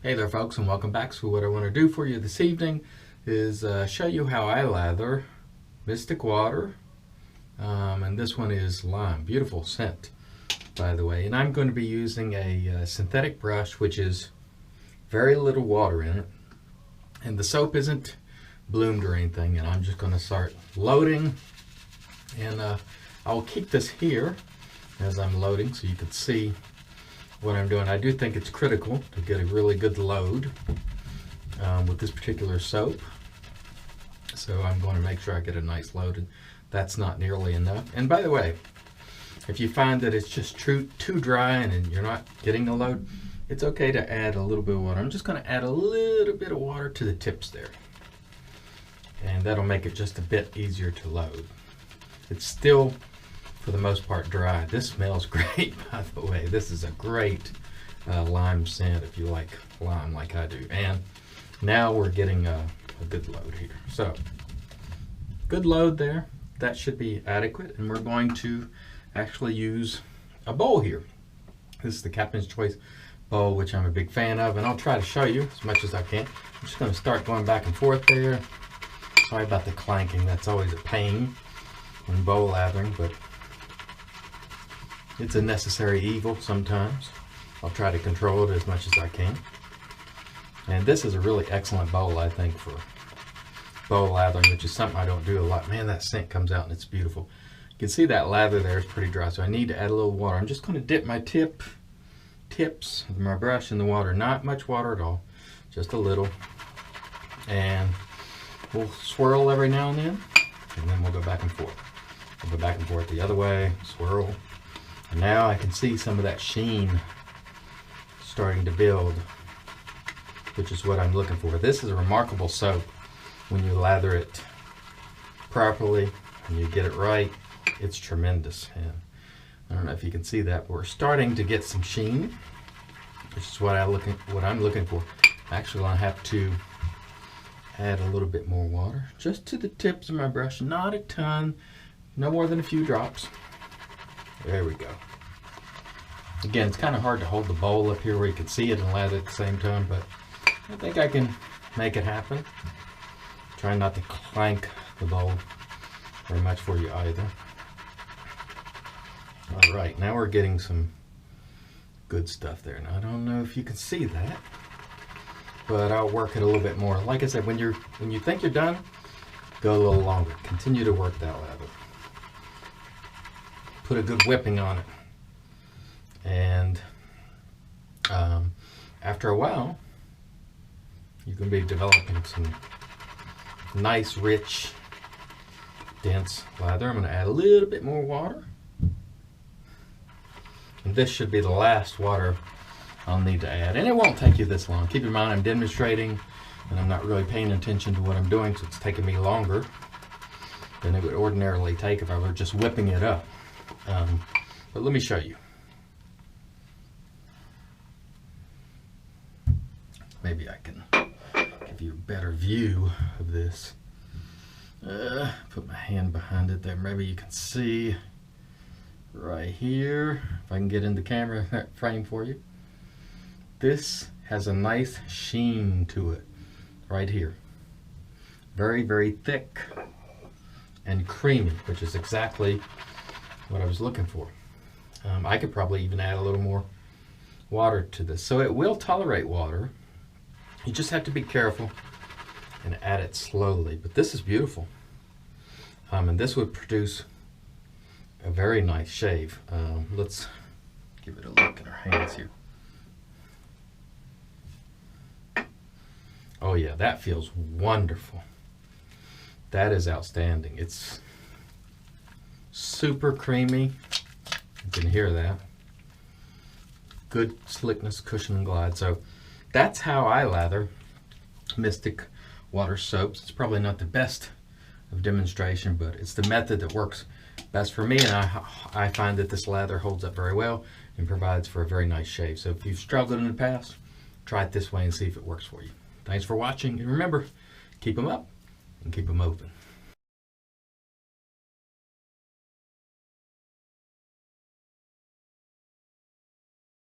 Hey there folks, and welcome back. So what I want to do for you this evening is show you how I lather Mystic Water, and this one is lime. Beautiful scent, by the way. And I'm going to be using a synthetic brush which is very little water in it, and the soap isn't bloomed or anything, and I'm just going to start loading, and I'll keep this here as I'm loading so you can see what I'm doing. I do think it's critical to get a really good load with this particular soap. So I'm going to make sure I get a nice load, and that's not nearly enough. And by the way, if you find that it's just too dry and you're not getting the load, it's okay to add a little bit of water. I'm just going to add a little bit of water to the tips there, and that'll make it just a bit easier to load. It's still, for the most part, dry. This smells great, by the way. This is a great lime scent if you like lime like I do. And now we're getting a good load here. So, good load there. That should be adequate. And we're going to actually use a bowl here. This is the Captain's Choice bowl, which I'm a big fan of. And I'll try to show you as much as I can. I'm just going to start going back and forth there. Sorry about the clanking. That's always a pain in bowl lathering, but it's a necessary evil sometimes. I'll try to control it as much as I can. And this is a really excellent bowl, I think, for bowl lathering, which is something I don't do a lot. Man, that scent comes out and it's beautiful. You can see that lather there is pretty dry, so I need to add a little water. I'm just going to dip my tips of my brush in the water. Not much water at all, just a little. And we'll swirl every now and then we'll go back and forth. We'll go back and forth the other way, swirl. And now I can see some of that sheen starting to build, which is what I'm looking for. This is a remarkable soap when you lather it properly and you get it right. It's tremendous. And I don't know if you can see that, but we're starting to get some sheen, which is what I'm looking for. Actually, I have to add a little bit more water just to the tips of my brush, not a ton, no more than a few drops. There we go. Again, it's kind of hard to hold the bowl up here where you can see it and lather at the same time, but I think I can make it happen. Try not to clank the bowl very much for you either. All right, now we're getting some good stuff there. Now, I don't know if you can see that, but I'll work it a little bit more. Like I said, when you think you're done, go a little longer. Continue to work that lather. Put a good whipping on it, and after a while you can be developing some nice, rich, dense lather. I'm going to add a little bit more water, and this should be the last water I'll need to add, and it won't take you this long. Keep in mind I'm demonstrating and I'm not really paying attention to what I'm doing, so it's taking me longer than it would ordinarily take if I were just whipping it up. But let me show you. Maybe I can give you a better view of this. Put my hand behind it there. Maybe you can see right here. If I can get in the camera frame for you. This has a nice sheen to it right here. Very, very thick and creamy, which is exactly what I was looking for. I could probably even add a little more water to this. So it will tolerate water. You just have to be careful and add it slowly. But this is beautiful. And this would produce a very nice shave. Let's give it a look in our hands here. Oh yeah, that feels wonderful. That is outstanding. It's super creamy. You can hear that. Good slickness, cushion, and glide. So that's how I lather Mystic Water soaps. It's probably not the best of demonstration, but it's the method that works best for me, and I find that this lather holds up very well and provides for a very nice shave. So if you've struggled in the past, try it this way and see if it works for you. Thanks for watching, and remember, keep them up and keep them moving.